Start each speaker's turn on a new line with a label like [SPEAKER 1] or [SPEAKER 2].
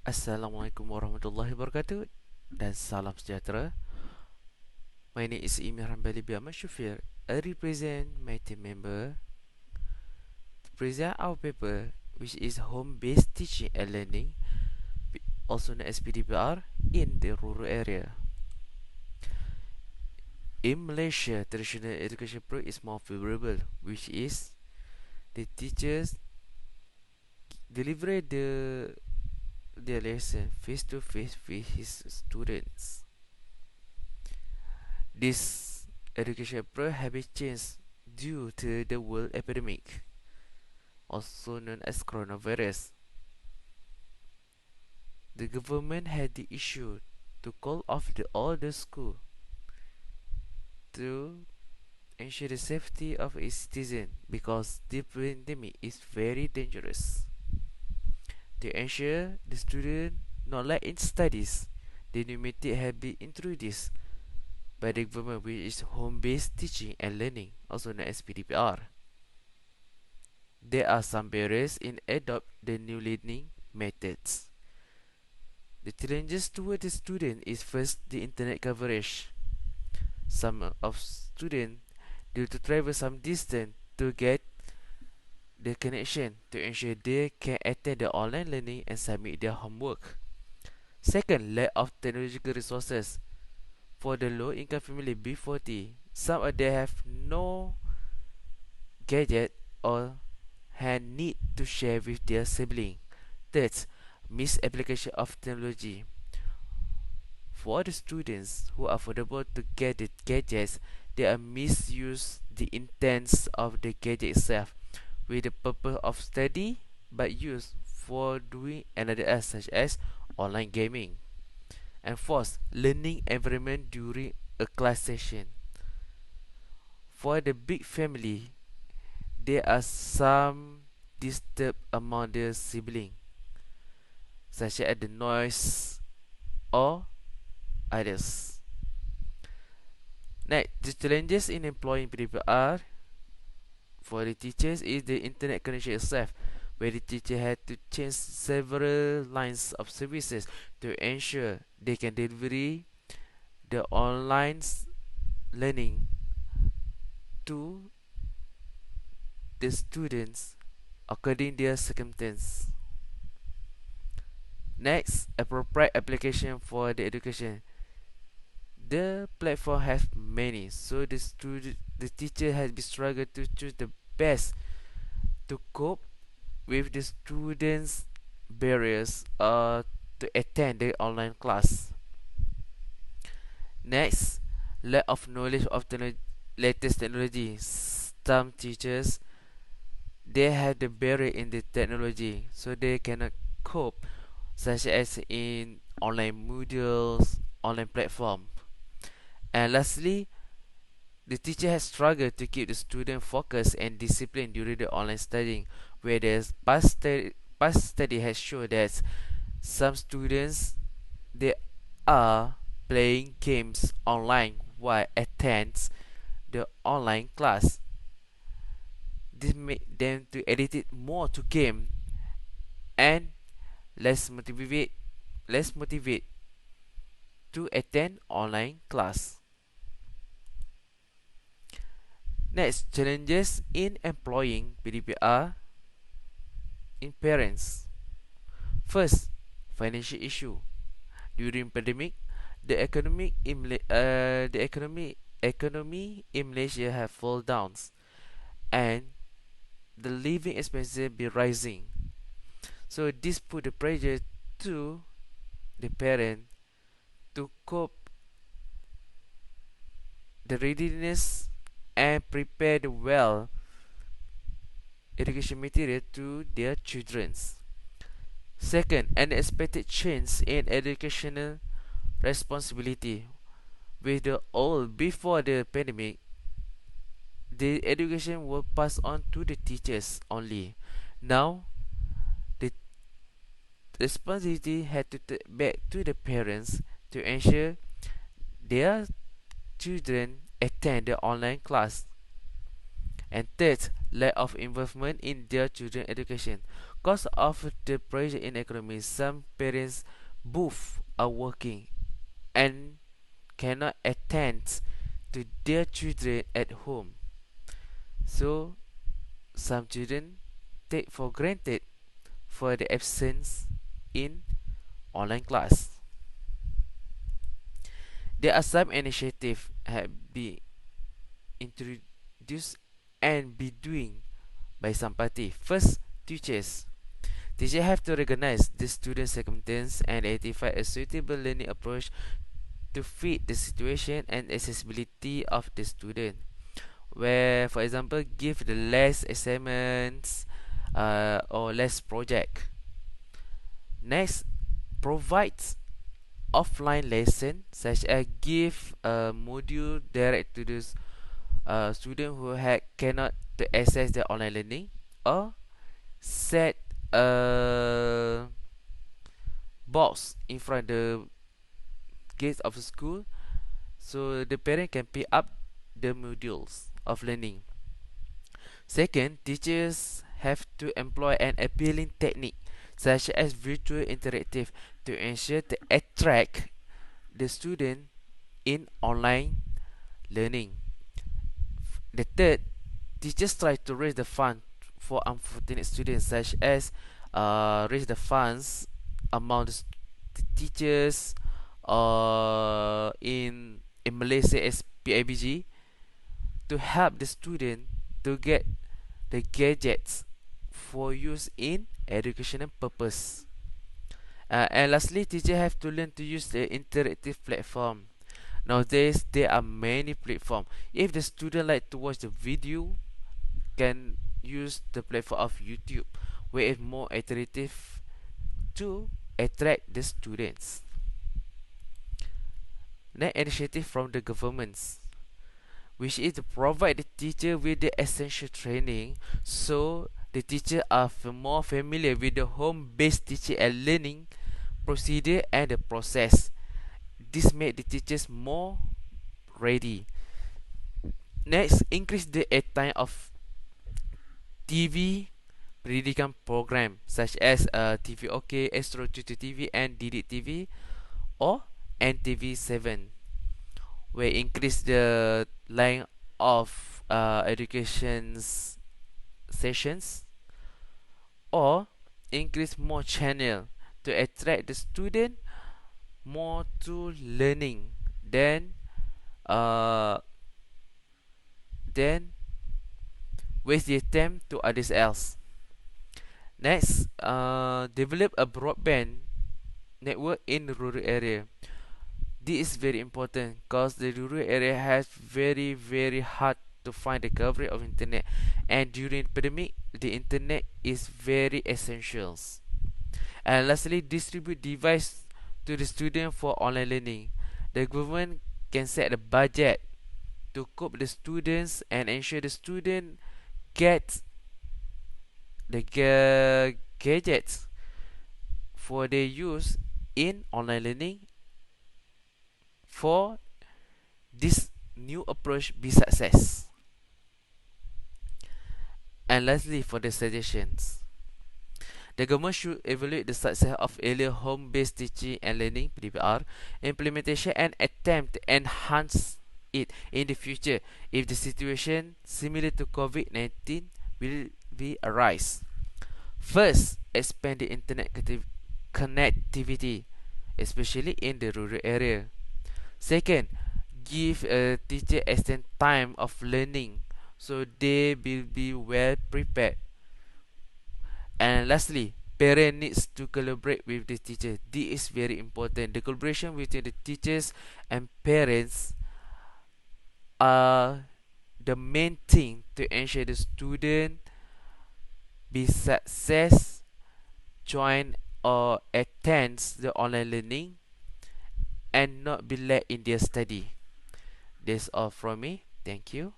[SPEAKER 1] Assalamualaikum warahmatullahi wabarakatuh dan salam sejahtera. My name is Imran Balibiama Shufir. I represent my team member to present our paper, which is home-based teaching and learning, also known as PDPR, in the rural area. In Malaysia, traditional education approach is more favorable, which is the teachers deliver their lesson face to face with his students. This education approach has been changed due to the world epidemic, also known as coronavirus. The government had the issue to call off all the school to ensure the safety of its citizens because the pandemic is very dangerous. To ensure the student not lack in studies, the new method had been introduced by the government, which is home-based teaching and learning, also known as PDPR. There are some barriers in adopt the new learning methods. The challenges toward the student is first the internet coverage. Some of students due to travel some distance to get the connection to ensure they can attend the online learning and submit their homework. Second, lack of technological resources. For the low income family B40, some of them have no gadget or hand need to share with their sibling. Third, misapplication of technology. For the students who are affordable to get the gadgets, they are misuse the intents of the gadget itself with the purpose of study but used for doing another else such as online gaming. And fourth, learning environment during a class session. For the big family, there are some disturb among their siblings, such as the noise or others. Next, the challenges in employing people are for the teachers is the internet connection itself, where the teacher had to change several lines of services to ensure they can deliver the online learning to the students according to their circumstance. Next, appropriate application for the education. The platform has many, so the teacher has been struggle to choose the best to cope with the students' barriers to attend the online class. Next, lack of knowledge of the latest technology. Some teachers they have the barrier in the technology, so they cannot cope, such as in online modules, online platform. And lastly, the teacher has struggled to keep the student focused and disciplined during the online studying, where the past study has shown that some students they are playing games online while attends the online class. This made them to edit more to game and less motivate to attend online class. Next, challenges in employing PDPR in parents. First, financial issue. During pandemic, the economy in Malaysia have fall down, and the living expenses be rising. So this put the pressure to the parent to cope the readiness and prepare the well education material to their children. Second, an expected change in educational responsibility. With the old before the pandemic, the education was passed on to the teachers only. Now, the responsibility had to take back to the parents to ensure their children attend the online class. And third, lack of involvement in their children education. Because of the pressure in economy, some parents both are working and cannot attend to their children at home. So some children take for granted for the absence in online class. There are some initiatives have been introduced and be doing by some party. First, teachers. Teachers have to recognize the student's circumstance and identify a suitable learning approach to fit the situation and accessibility of the student. Where, for example, give the less assignments or less project. Next, provides offline lesson such as give a module direct to the student who cannot to access the online learning, or set a box in front the gates of the school so the parent can pick up the modules of learning. Second, teachers have to employ an appealing technique such as virtual interactive to ensure to attract the student in online learning. The third, teachers try to raise the fund for unfortunate students, such as raise the funds among the teachers in Malaysia as PIBG to help the student to get the gadgets for use in educational purpose. And lastly, teachers have to learn to use the interactive platform. Nowadays, there are many platforms. If the student like to watch the video, can use the platform of YouTube, where it's more iterative to attract the students. Next initiative from the governments, which is to provide the teacher with the essential training so the teacher are more familiar with the home-based teaching and learning procedure and the process. This made the teachers more ready. Next, increase the airtime of TV pendidikan program such as TV OK, Astro Tutor TV and Didik TV or NTV7, where increase the line of education sessions or increase more channel to attract the student more to learning then waste the time to others else. Next, develop a broadband network in the rural area. This is very important because the rural area has very hard to find the coverage of internet, and during pandemic the internet is very essential. And lastly, distribute device to the student for online learning. The government can set a budget to cope the students and ensure the student get the gadgets for their use in online learning for this new approach be success. And lastly, for the suggestions, the government should evaluate the success of earlier home-based teaching and learning (PDPR) implementation and attempt to enhance it in the future if the situation similar to COVID-19 will be arise. First, expand the internet connectivity, especially in the rural area. Second, give a teacher extend time of learning so they will be well prepared. And lastly, parent needs to collaborate with the teacher. This is very important. The collaboration between the teachers and parents are the main thing to ensure the student be success, join or attends the online learning and not be led in their study. That's all from me. Thank you.